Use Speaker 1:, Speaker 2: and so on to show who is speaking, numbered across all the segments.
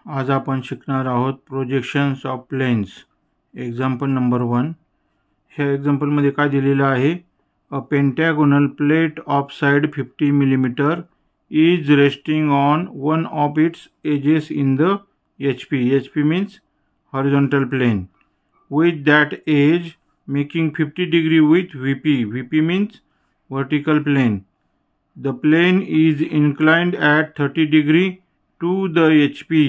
Speaker 1: आज आपण शिकणार आहोत projections of planes. Example number 1. ह्या एक्झाम्पलमध्ये काय दिलेलं आहे? A pentagonal plate of side 50 mm is resting on one of its edges in the HP. HP means horizontal plane. With that edge making 50 degree with VP. VP means vertical plane. The plane is inclined at 30 degree to the HP.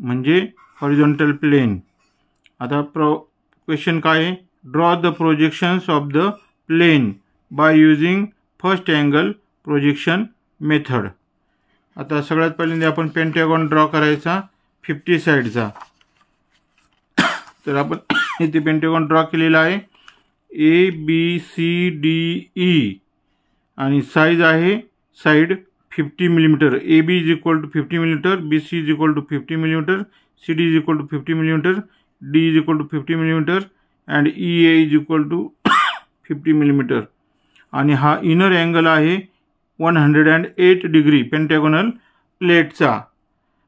Speaker 1: म्हणजे horizontal plane. आता question काय आहे? Draw the projections of the plane by using first angle projection method. आता सगळ्यात पहिल्यांदा आपण Pentagon draw करायचा 50 साइडचा. तर आपण इथे पेंटॅगॉन ड्रॉ केलेला आहे ABCDE आणि साइज आहे side 50 mm. AB is equal to 50 mm, BC is equal to 50 mm, CD is equal to 50 mm, D is equal to 50 mm and EA is equal to 50 mm. आणि हा inner angle आहे 108 degree पेंटॅगोनल प्लेटचा.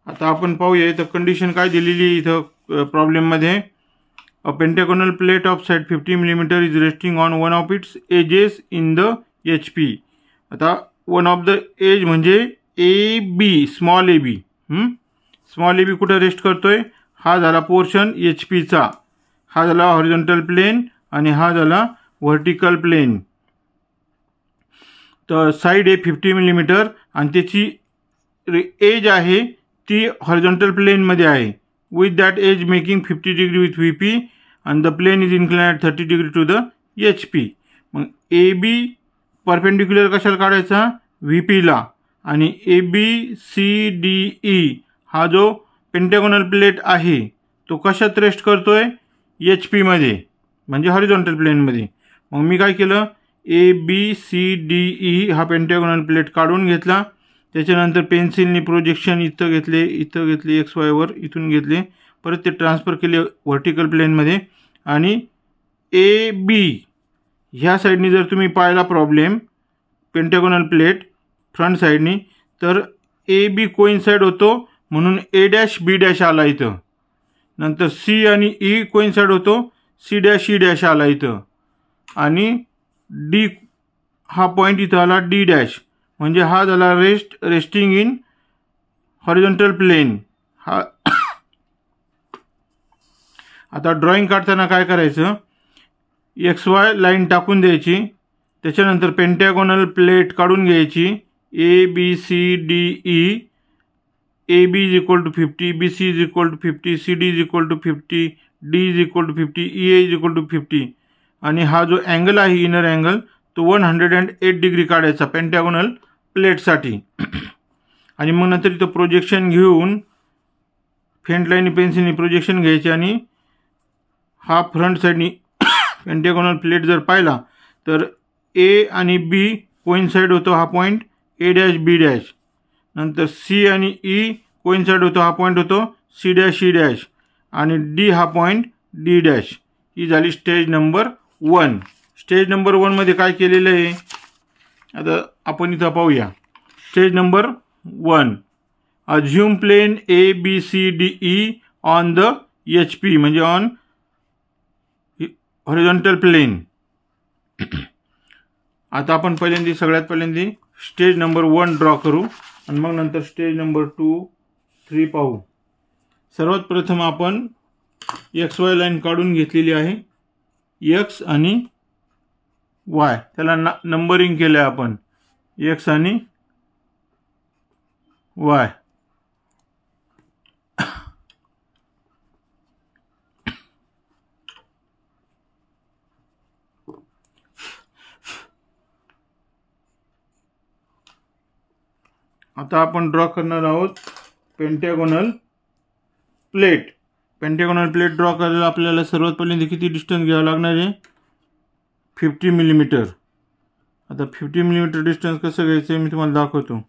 Speaker 1: आता आपण पाहूया इथं condition काय दिलेली इथं प्रॉब्लेममध्ये. A pentagonal plate of side 50 mm is resting on one of its edges in the HP. आता वन ऑफ द एज म्हणजे AB, small AB. Small AB कुठे रेस्ट करतोय? हा झाला पोर्शन HPचा, हा झाला हॉरिझॉन्टल प्लेन आणि हा झाला व्हर्टिकल प्लेन. तर साइड आहे 50 mm आणि त्याची एज आहे ती हॉरिझॉन्टल प्लेनमध्ये आहे. With that edge making 50 degree with VP and the plane is inclined 30 degree to the HP. मग AB परपेंडिक्युलर कशाला काढायचा? VP ला. आणि ABCDE हा जो पेंटॅगोनल प्लेट आहे तो कशात रेस्ट करतोय? HP मध्ये, म्हणजे हॉरिझॉन्टल प्लेनमध्ये. मग मी काय केलं? ABCDE हा पेंटॅगोनल प्लेट काढून घेतला. त्याच्यानंतर पेन्सिलनी प्रोजेक्शन इथं घेतले, इथं घेतले, XY वर इथून घेतले, परत ते ट्रान्सफर केले व्हर्टिकल प्लेनमध्ये. आणि AB ह्या साईडनी जर तुम्ही पाहिला प्रॉब्लेम पेंटॅगोनल प्लेट फ्रंट साईडनी, तर AB कोइन्साइड होतो म्हणून A' आला इथं. नंतर C आणि E कोइन्साइड होतो, C' आला इथं. आणि D हा पॉईंट इथं आला D', म्हणजे हा झाला रेस्टिंग इन हॉरिझॉन्टल प्लेन. हा आता ड्रॉइंग काढताना काय करायचं? XY लाईन टाकून द्यायची. त्याच्यानंतर पेंटॅगोनल प्लेट काढून घ्यायची ABCDE. AB is equal to 50, BC is equal to 50, CD is equal to 50, D is equal to 50, EA is equal to 50. आणि हा जो अँगल आहे इनर अँगल तो 108 डिग्री काढायचा पेंटॅगोनल प्लेटसाठी. आणि मग नंतर इथं प्रोजेक्शन घेऊन फ्रंट लाईन पेन्सिलनी प्रोजेक्शन घ्यायचे. आणि हा फ्रंट साईडनी पेंटॅगोनल प्लेट जर पाहिला तर A आणि B कोइन्साइड होतो हा पॉईंट A', नंतर C आणि E कोइन्साइड होतो हा पॉईंट होतो C', आणि D हा पॉईंट D'. ही झाली स्टेज नंबर 1. स्टेज नंबर 1 मध्ये काय केलेलं आहे आता आपण इथं पाहूया. Stage number 1. Assume plane ABCDE on the HP, म्हणजे ऑन हॉरिझॉन्टल प्लेन. आता आपण सगळ्यात पहिल्यांदा स्टेज नंबर 1 ड्रॉ करू आणि मग नंतर स्टेज नंबर 2, 3 पाहू. सर्वात प्रथम आपण XY लाईन काढून घेतलेली आहे, X आणि Y. त्याला नंबरिंग केलं आपण X आणि Y. आता आपण ड्रॉ करणार आहोत पेंटॅगोनल प्लेट. पेंटॅगोनल प्लेट ड्रॉ करायला आपल्याला सर्वात पहिल्यांदा किती डिस्टन्स घ्यावं लागणार आहे? 50 mm. आता 50 mm डिस्टन्स कसं घ्यायचं आहे मी तुम्हाला दाखवतो.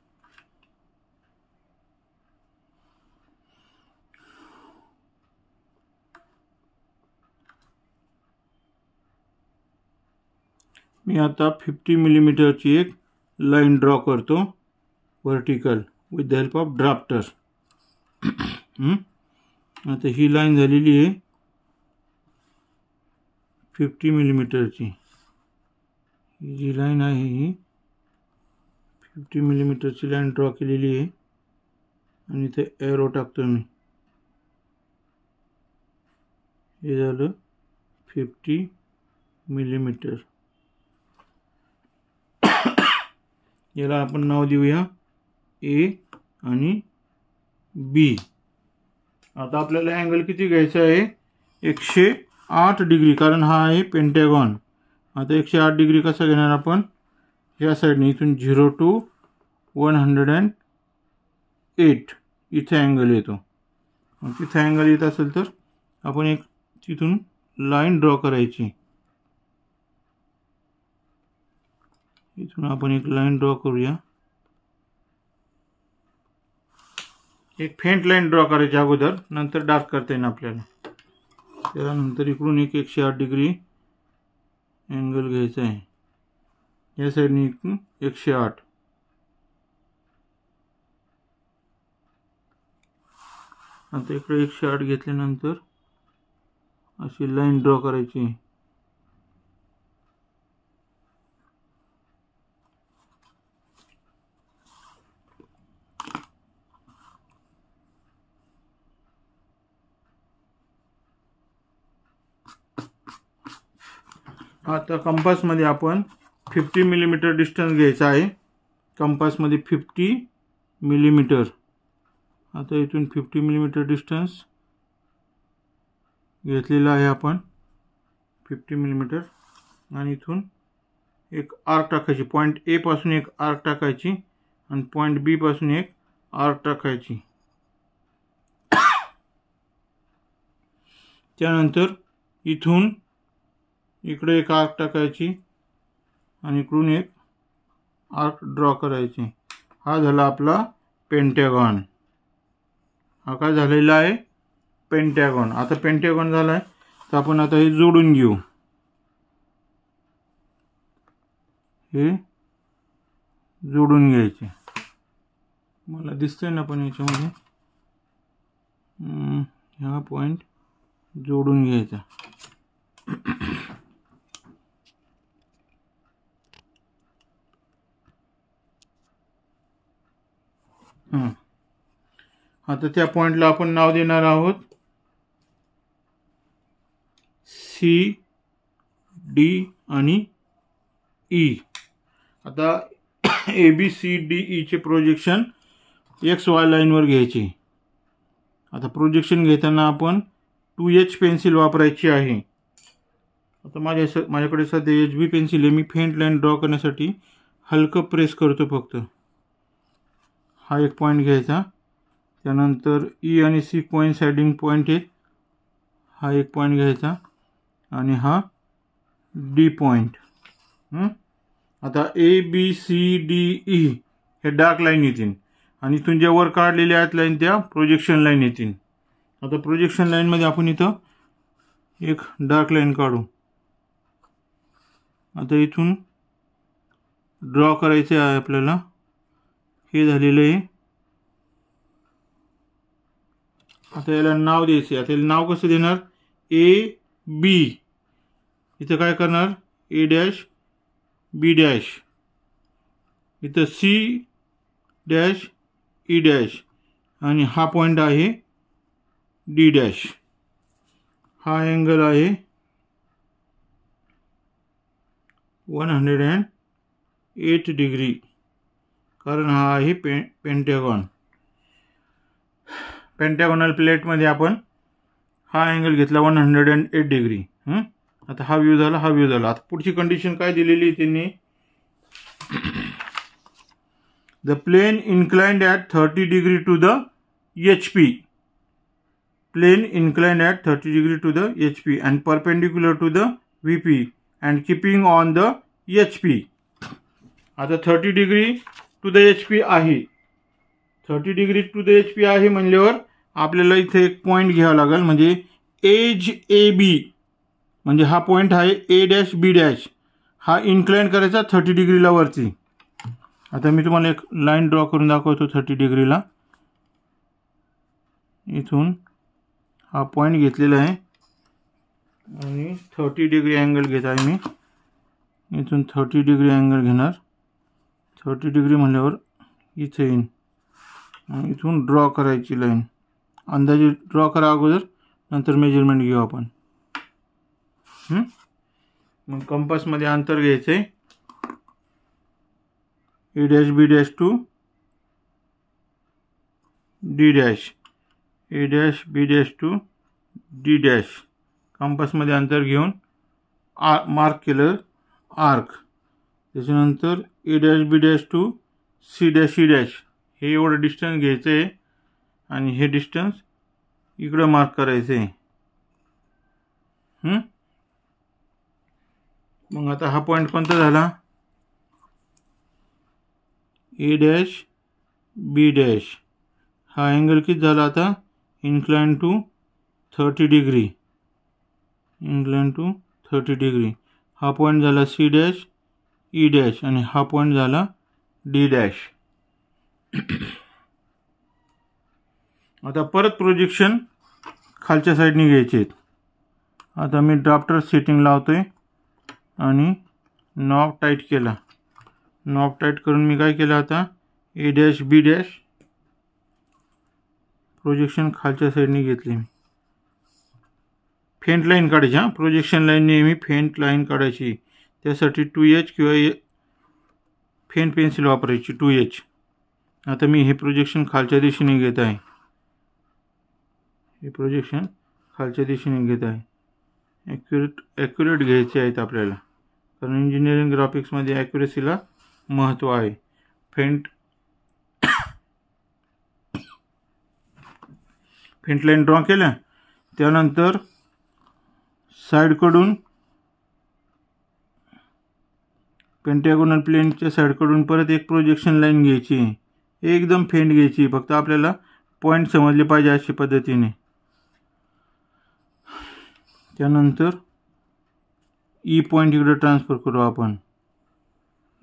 Speaker 1: मी आता 50 mm ची एक लाईन ड्रॉ करतो vertical with the help of drafter. आता ही लाईन झालेली आहे 50 मिलीमीटरची. ही जी लाईन आहे ही 50 मिलीमीटरची लाईन ड्रॉ केलेली आहे आणि इथे एरो टाकतो मी. हे झालं 50 मिलीमीटर. याला आपण नाव देऊया ए आणि बी. आता आपल्याला अँगल किती घ्यायचा आहे? 108 डिग्री, कारण हा आहे पेंटॅगॉन. आता 108 डिग्री कसा घेणार आपण? या साईडने इथून 0 to 108 इथे अँगल येतो. तिथे अँगल येत असेल तर आपण एक तिथून लाईन ड्रॉ करायची. इथून आपण एक लाईन ड्रॉ करूया. एक फेंट लाईन ड्रॉ करायची अगोदर, नंतर डार्क करता येईल आपल्याला. त्यानंतर इकडून एक 108 डिग्री अँगल घ्यायचा आहे. या साईडने इकडून 108. आता इकडे 108 घेतल्यानंतर अशी लाईन ड्रॉ करायची. आता कंपासमध्ये आपण 50 मिलीमीटर डिस्टन्स घ्यायचा आहे. कंपासमध्ये 50 मिलीमीटर. आता इथून 50 मिलीमीटर डिस्टन्स घेतलेला आहे आपण 50 मिलीमीटर. आणि इथून एक आर्क टाकायची. पॉईंट ए पासून एक आर्क टाकायची आणि पॉईंट बी पासून एक आर्क टाकायची. त्यानंतर इथून इकडे एक आर्क टाकायची आणि इकडून एक आर्क ड्रॉ करायची. हा झाला आपला पेंटॅगॉन. हा काय झालेला आहे? पेंटॅगॉन. आता पेंटॅगॉन झाला आहे तर आपण आता हे जोडून घेऊ. हे जोडून घ्यायचे. मला दिसतंय ना पण याच्यामध्ये हा पॉईंट जोडून घ्यायचा. आता त्या पॉइंटला आपण नाव देणार आहोत सी, डी आणि ई. आता A B C D E चे प्रोजेक्शन XY लाईनवर घ्यायचे. आता प्रोजेक्शन घेताना आपण 2H पेन्सिल वापरायची आहे. आता माझ्याकडे सध्या HB पेन्सिल आहे. मी फेंट लाईन ड्रॉ करण्यासाठी हलकं प्रेस करतो फक्त. हा एक पॉईंट घ्यायचा. त्यानंतर ई आणि सी कोइन्साइडिंग पॉईंट आहे. हा एक पॉईंट घ्यायचा आणि हा डी पॉईंट. आता A B C D E हे डार्क लाईन येतील आणि इथून ज्या वर काढलेल्या आहेत लाईन त्या प्रोजेक्शन लाईन येतील. आता प्रोजेक्शन लाईनमध्ये आपण इथं एक डार्क लाईन काढू. आता इथून ड्रॉ करायचे आहे आपल्याला. हे झालेलं आहे. आता याला नाव द्यायचे. आता याला नाव कसं देणार? A B. इथं काय करणार? A dash B dash. इथं सी डॅश ई डॅश आणि हा पॉईंट आहे डी डॅश. हा अँगल आहे 108 डिग्री, कारण हा आहे पेंटॅगॉन. पेंटॅगोनल प्लेटमध्ये आपण हा अँगल घेतला 108 डिग्री. आता हा व्ह्यू झाला, हा व्ह्यू झाला. आता पुढची कंडिशन काय दिलेली त्यांनी? The plane inclined at 30 degree to the HP. Plane inclined at 30 degree to the HP and perpendicular to the VP and keeping on the HP. आता 30 डिग्री टू द HP आहे. 30 degree to the HP आहे म्हणल्यावर आपल्याला इथे एक point घ्यावा लागेल. म्हणजे एज AB, म्हणजे हा पॉईंट आहे ए डॅश बी डॅश. हा इन्क्लाइन करायचा 30 डिग्रीला वरती. आता मी तुम्हाला एक लाईन ड्रॉ करून दाखवतो 30 डिग्रीला. इथून हा पॉईंट घेतलेला आहे आणि 30 डिग्री अँगल घेत आहे मी. इथून 30 डिग्री अँगल घेणार. 30 डिग्री म्हणल्यावर इथे येईन आणि इथून ड्रॉ करायची लाईन. अंदाजे ड्रॉ करा अगोदर, नंतर मेजरमेंट घेऊ आपण. मग कंपासमध्ये अंतर घ्यायचं आहे A dash B dash to D dash, A dash B dash to D dash. कंपासमध्ये अंतर घेऊन मार्क केलं आर्क. त्याच्यानंतर A dash B dash to C dash E dash, हे एवढं डिस्टन्स घ्यायचं आहे आणि हे डिस्टन्स इकडं मार्क करायचं आहे. मग आता हा पॉईंट कोणता झाला? A dash B dash. हा अँगल किती झाला आता? Incline to 30 degree, incline to 30 degree. हा पॉईंट झाला सी डॅश ई डॅश आणि हा पॉईंट झाला डी डॅश. आता परत प्रोजेक्शन खालच्या साईडने घ्यायचे आहेत. आता मी ड्राफ्टर सेटिंग लावतोय आणि नॉब टाईट केला. नॉब टाईट करून मी काय केलं आता A dash B dash projection खालच्या साईडने घेतले. मी फेंट लाईन काढायची. प्रोजेक्शन लाईन नेहमी फेंट लाईन काढायची. त्यासाठी 2H किंवा फेंट पेन्सिल वापरायची 2H. आता मी हे प्रोजेक्शन खालच्या दिशेने घेत आहे. हे प्रोजेक्शन खालच्या दिशेने घेत आहे. ॲक्युरेट घ्यायचे आहेत आपल्याला, कारण इंजिनिअरिंग ग्राफिक्समध्ये ॲक्युरेसीला महत्त्व आहे. फेंट लाईन ड्रॉ केल्या. त्यानंतर साईडकडून पेंटॅगोनल प्लेनच्या साईडकडून परत एक प्रोजेक्शन लाईन घ्यायची. एकदम फेंट घ्यायची, फक्त आपल्याला पॉईंट समजले पाहिजे अशा पद्धतीने. त्यानंतर ई पॉईंट इकडे ट्रान्सफर करू आपण.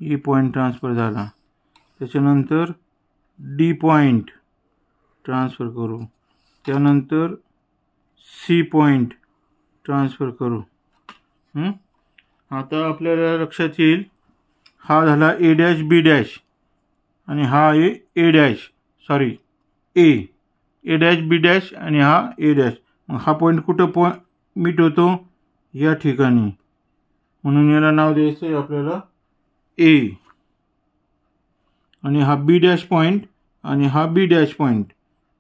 Speaker 1: ई पॉईंट ट्रान्सफर झाला. त्याच्यानंतर डी पॉईंट ट्रान्सफर करू. त्यानंतर सी पॉईंट ट्रान्सफर करू. आता आपल्याला लक्षात येईल हा झाला ए डॅश बी डॅश आणि हा आहे A dash, sorry A dash B dash आणि हा ए डॅश. मग हा पॉईंट कुठं मीट होतो? या ठिकाणी. म्हणून याला नाव द्यायचं आहे आपल्याला ए. आणि हा बी डॅश पॉईंट आणि हा बी डॅश पॉईंट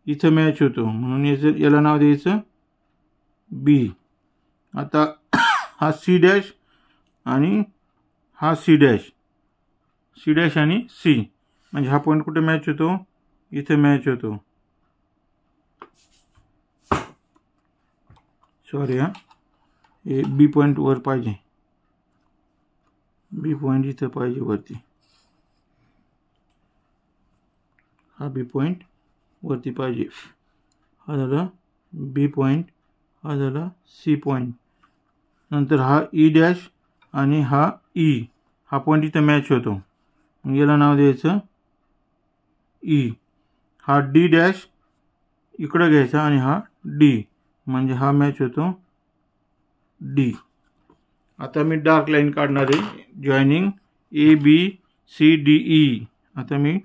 Speaker 1: इथं मॅच होतो, म्हणून याला नाव द्यायचं बी. आता हा सी डॅश आणि हा सी डॅश, सी डॅश आणि सी, म्हणजे हा पॉईंट कुठे मॅच होतो? इथे मॅच होतो. सॉरी हे बी पॉईंट वर पाहिजे. बी पॉईंट इथं पाहिजे वरती. हा बी पॉईंट वरती पाहिजे. हा झाला बी पॉईंट, हा झाला सी पॉईंट. नंतर हा ई डॅश आणि हा ई, हा पॉईंट इथं मॅच होतो, मग याला नाव द्यायचं ई. हा डी डॅश इकडं घ्यायचा आणि हा डी, म्हणजे हा मॅच होतो डी. आता मी डार्क लाईन काढणार आहे joining A B C D E. आता मी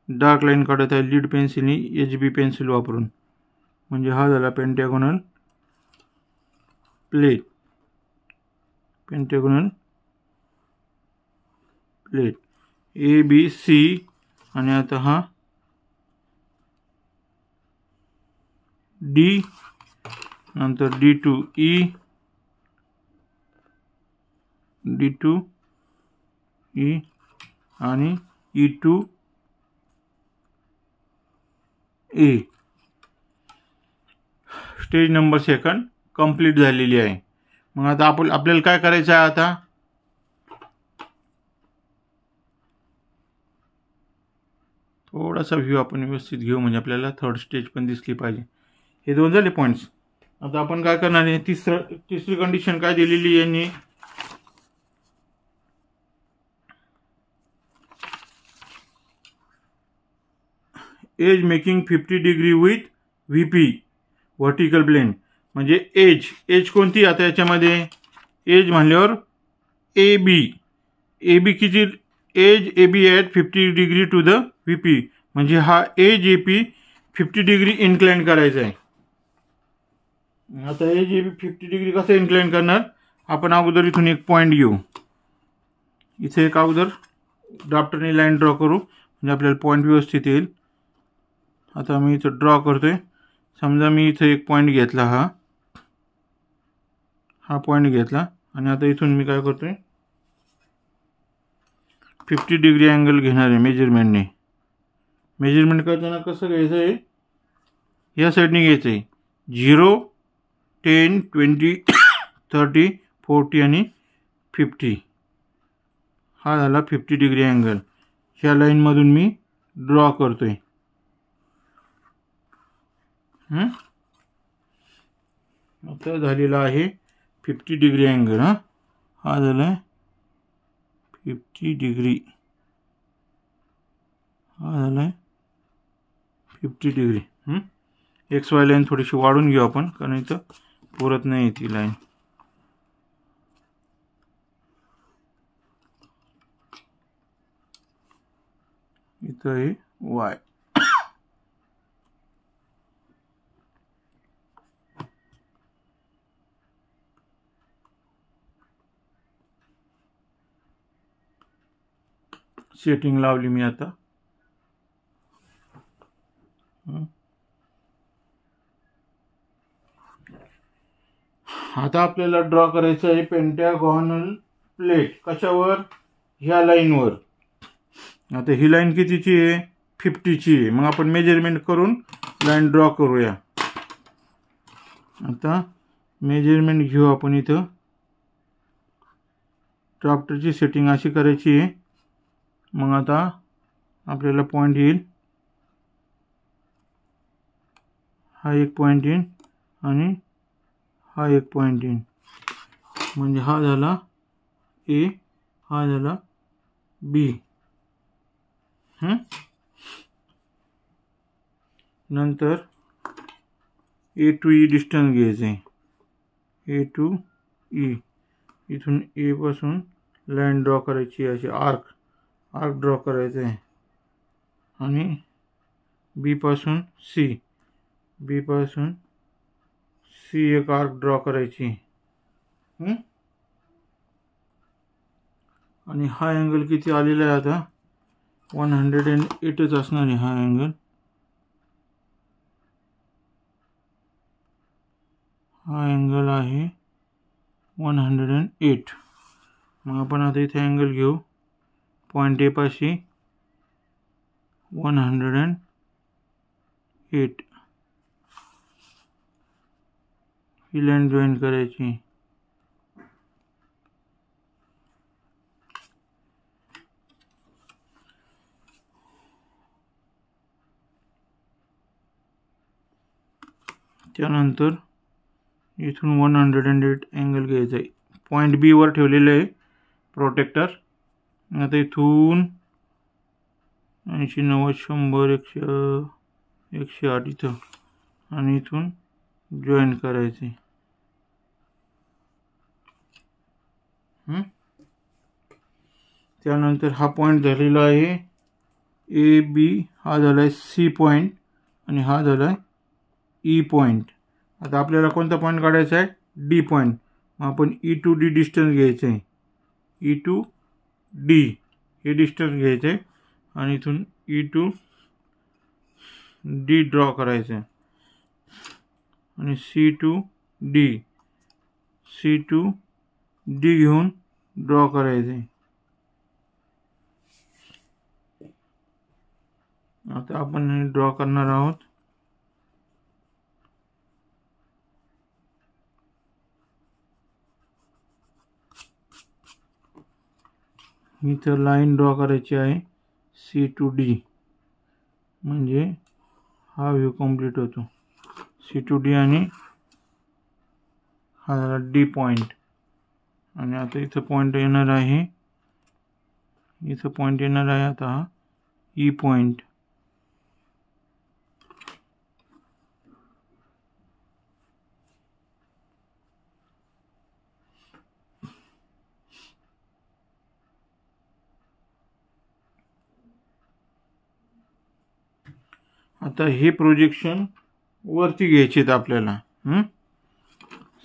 Speaker 1: डार्क लाईन काढत आहे लीड पेन्सिलनी HB पेन्सिल वापरून. म्हणजे हा झाला pentagonal plate, pentagonal plate A B C. आणि आता हा डी, नंतर D2 E, D2 E आणि E2 A. Stage number second complete झालेली आहे. मग आता आपल्याला काय करायचं आहे? आता थोडासा व्ह्यू आपण व्यवस्थित घेऊ, म्हणजे आपल्याला थर्ड स्टेज पण दिसली पाहिजे. हे दोन झाले पॉईंट्स. आता आपण काय करणार आहे? तिसरी कंडिशन काय दिलेली यांनी? Edge making 50 degree with VP vertical plane म्हणजे एज कोणती आता याच्यामध्ये एज म्हणल्यावर ए बी किती edge A B at 50 degree to the V P म्हणजे हा edge A P 50 degree incline करायचा आहे. आता एज ए पी 50 डिग्री कसं इन्क्लाइन करणार आपण अगोदर इथून एक पॉईंट घेऊ. इथे एक अगोदर ड्राफ्टरने लाईन ड्रॉ करू म्हणजे आपल्याला पॉईंट व्यवस्थित येईल. आता मी इथं ड्रॉ करतोय. समजा मी इथं एक पॉईंट घेतला हा पॉईंट घेतला आणि आता इथून मी काय करतोय 50 डिग्री अँगल घेणार आहे मेजरमेंटने. मेजरमेंट करताना कसं घ्यायचं आहे या साईडने घ्यायचं आहे 0 10 20 30 40 आणि 50. हा झाला 50 डिग्री अँगल. ह्या लाईनमधून मी ड्रॉ करतोय. आता झालेला आहे 50 डिग्री अँगल. हा झाला 50 डिग्री. हा झाला 50 डिग्री. एक्स वाय लाईन थोडीशी वाढून घेऊ आपण कारण इथं पुरत नाही ती लाईन. इथं आहे वाय. सेटिंग लावली मी आता. आता आपल्याला ड्रॉ करायचं आहे पेंटागॉनल प्लेट. कशावर ह्या लाईनवर. आता ही लाईन कितीची आहे 50ची आहे. मग आपण मेजरमेंट करून लाईन ड्रॉ करूया. आता मेजरमेंट घेऊ आपण. इथं ड्राफ्टरची सेटिंग अशी करायची आहे. मग आता आपल्याला पॉईंट येईल. हा एक पॉईंट येईल आणि हा एक पॉईंट येईल म्हणजे हा झाला ए हा झाला बी. नंतर ए टू ई डिस्टन्स घ्यायचं आहे. ए टू ई. इथून ए पासून लाईन ड्रॉ करायची अशी आर्क ड्रॉ करायचं आहे आणि बी पासून सी एक आर्क ड्रॉ करायची. आणि हा अँगल किती आलेला आहे आता 108च असणार आहे हा अँगल. हा अँगल आहे 108. मग आपण आता इथे अँगल घेऊ पॉईंट ए पाशी 108. ही लाईन जॉईन करायची. त्यानंतर इथून 108 अँगल घ्यायचा आहे. पॉईंट बी वर ठेवलेलं आहे प्रोटेक्टर. आता इथून 80 90 100 108 इथं आणि इथून जॉईन करायचे. त्यानंतर हा पॉईंट झालेला आहे ए बी. हा झाला आहे सी पॉईंट आणि हा झाला आहे ई पॉईंट. आता आपल्याला कोणता पॉईंट काढायचा आहे डी पॉईंट. मग आपण ई टू डी डिस्टन्स घ्यायचं आहे. ई टू डी हे डिस्टन्स घ्यायचं आहे आणि इथून ई टू डी ड्रॉ करायचं आहे आणि सी टू डी घेऊन ड्रॉ करायचं आहे. आता आपण ड्रॉ करणार आहोत. इथं लाईन ड्रॉ करायची आहे सी टू डी म्हणजे हा व्ह्यू कंप्लीट होतो. सी टू डी आणि हा झाला डी पॉईंट. आणि आता इथं पॉईंट येणार आहे आता हा ई पॉईंट. आता हे प्रोजेक्शन वरती घ्यायचे आहेत आपल्याला.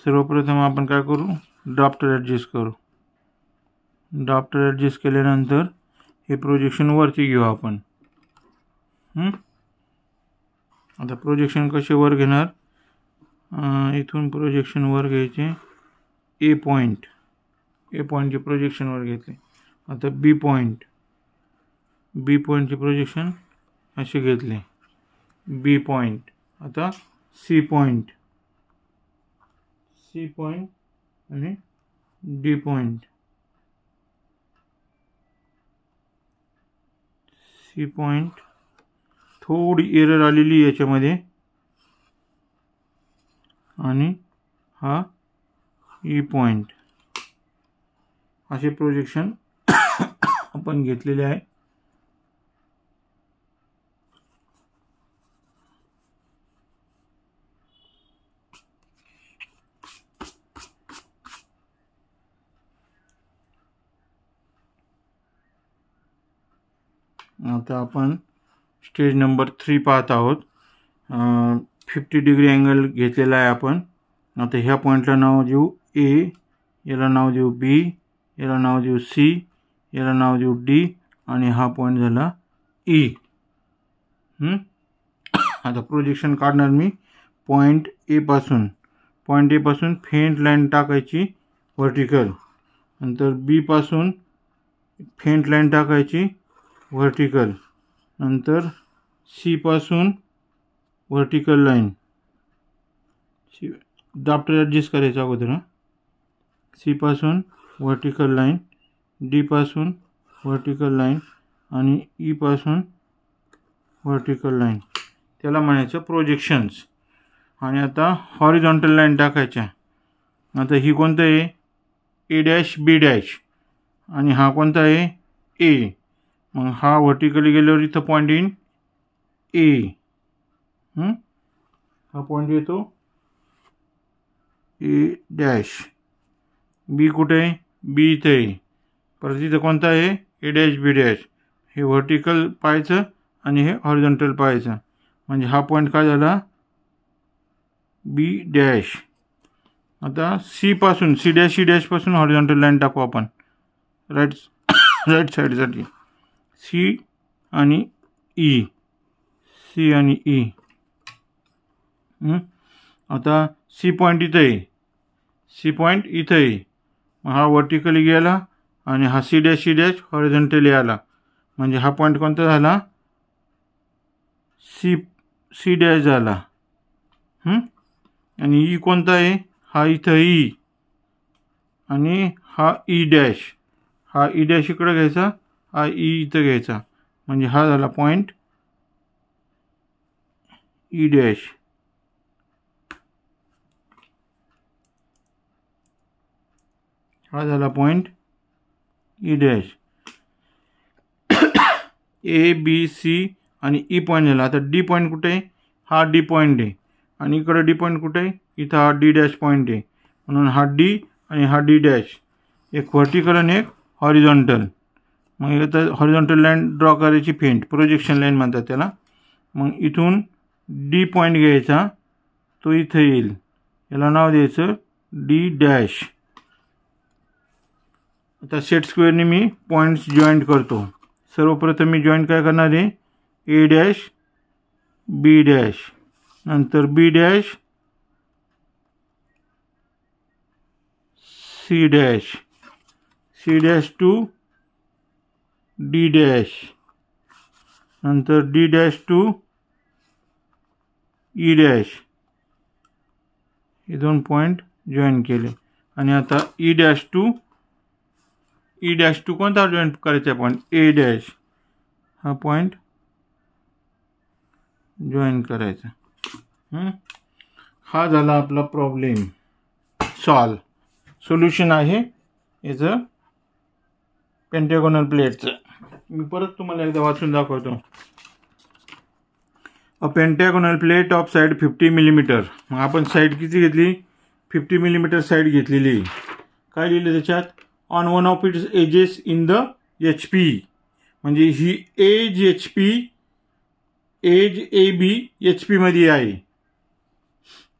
Speaker 1: सर्वप्रथम आपण काय करू, ड्राफ्टर ॲडजस्ट करू. ड्राफ्टर ॲडजस्ट केल्यानंतर हे प्रोजेक्शन वरती घेऊ आपण. आता प्रोजेक्शन कसे वर घेणार, इथून प्रोजेक्शन वर घ्यायचे. ए पॉईंटचे प्रोजेक्शन वर घेतले. आता बी पॉईंटचे प्रोजेक्शन असे घेतले. बी पॉईंट. आता सी पॉईंट आणि डी पॉईंट. सी पॉईंट थोडी एरर आलेली याच्यामध्ये, आणि हा ई पॉईंट. असे प्रोजेक्शन आपण घेतलेले आहे. आता आपण स्टेज नंबर 3 पाहत आहोत. 50 डिग्री अँगल घेतलेला आहे आपण. आता ह्या पॉईंटला नाव देऊ ए, याला नाव देऊ बी, याला नाव देऊ सी, याला नाव देऊ डी, आणि हा पॉईंट झाला ई. आता प्रोजेक्शन काढणार मी पॉईंट ए पासून फेंट लाईन टाकायची व्हर्टिकल. नंतर बी पासून फेंट लाईन टाकायची व्हर्टिकल. नंतर सी पासून व्हर्टिकल लाईन. ड्राफ्टर ॲडजस्ट करायचा अगोदर. सी पासून व्हर्टिकल लाईन, डी पासून व्हर्टिकल लाईन, आणि ई पासून व्हर्टिकल लाईन. त्याला म्हणायचं प्रोजेक्शन्स. आणि आता हॉरिझॉन्टल लाईन टाकायच्या. आता ही कोणतं आहे, ए डॅश बी डॅश, आणि हा कोणता आहे, ए. मग हा व्हर्टिकली गेल्यावर इथं पॉईंट येईन ए. हा पॉईंट येतो ए डॅश. बी कुठे आहे, बी इथं आहे. परत इथं कोणता आहे, ए डॅश बी डॅश. हे व्हर्टिकल पाहायचं आणि हे हॉरिझॉन्टल पाहायचं. म्हणजे हा पॉईंट काय झाला, बी डॅश. आता सी डॅश पासून हॉरिझॉन्टल लाईन टाकू आपण राईट साईडसाठी. सी आणि ई. आता सी पॉईंट इथं आहे. मग हा व्हर्टिकली गेला आणि हा सी डॅश हॉरिझॉन्टली आला. म्हणजे हा पॉईंट कोणता झाला, सी डॅश झाला. आणि ई कोणता आहे, हा इथं ई, आणि हा ई डॅश. हा ई डॅश इकडं घ्यायचा, हा ई इथं घ्यायचा. म्हणजे हा झाला पॉईंट ई डॅश. हा झाला point E dash. A B C आणि ई पॉईंट झाला. आता डी पॉईंट कुठे आहे, हा डी पॉईंट आहे. आणि इकडे डी पॉईंट कुठे आहे, इथं हा डी डॅश पॉईंट आहे. म्हणून हा डी आणि हा डी डॅश, एक व्हर्टिकल आणि एक हॉरिझॉन्टल. मग इथं हॉरिझॉन्टल लाईन ड्रॉ करायची, फेंट प्रोजेक्शन लाईन म्हणतात त्याला. मग इथून डी पॉईंट घ्यायचा, तो इथं येईल. याला नाव द्यायचं डी डॅश. आता सेट स्क्वेअरने मी पॉईंट्स जॉईंट करतो. सर्वप्रथम मी जॉईंट काय करणार आहे, ए डॅश बी डॅश, नंतर B dash C dash to D dash, नंतर D dash to E dash. हे दोन पॉईंट जॉईन केले. आणि आता ई डॅश टू कोणता जॉईन करायचा पॉईंट, ए डॅश. हा पॉईंट जॉईन करायचा. हा झाला आपला प्रॉब्लेम सॉल्व. सोल्युशन आहे याचं पेंटागोनल प्लेटचं. मी परत तुम्हाला एकदा वाचून दाखवतो. A pentagonal plate of side 50 millimetre. मग आपण साईड किती घेतली, 50 मिलीमीटर साईड घेतलेली. काय लिहिलं त्याच्यात, on one of its edges in the HP. म्हणजे ही edge HP edge A B H पीमध्ये आहे.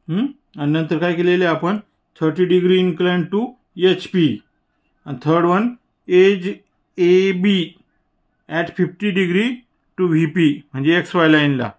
Speaker 1: आणि नंतर काय केलेले आपण 30 degree incline to H P. आणि third one edge A B at 50 degree to V P म्हणजे एक्स वाय लाईनला.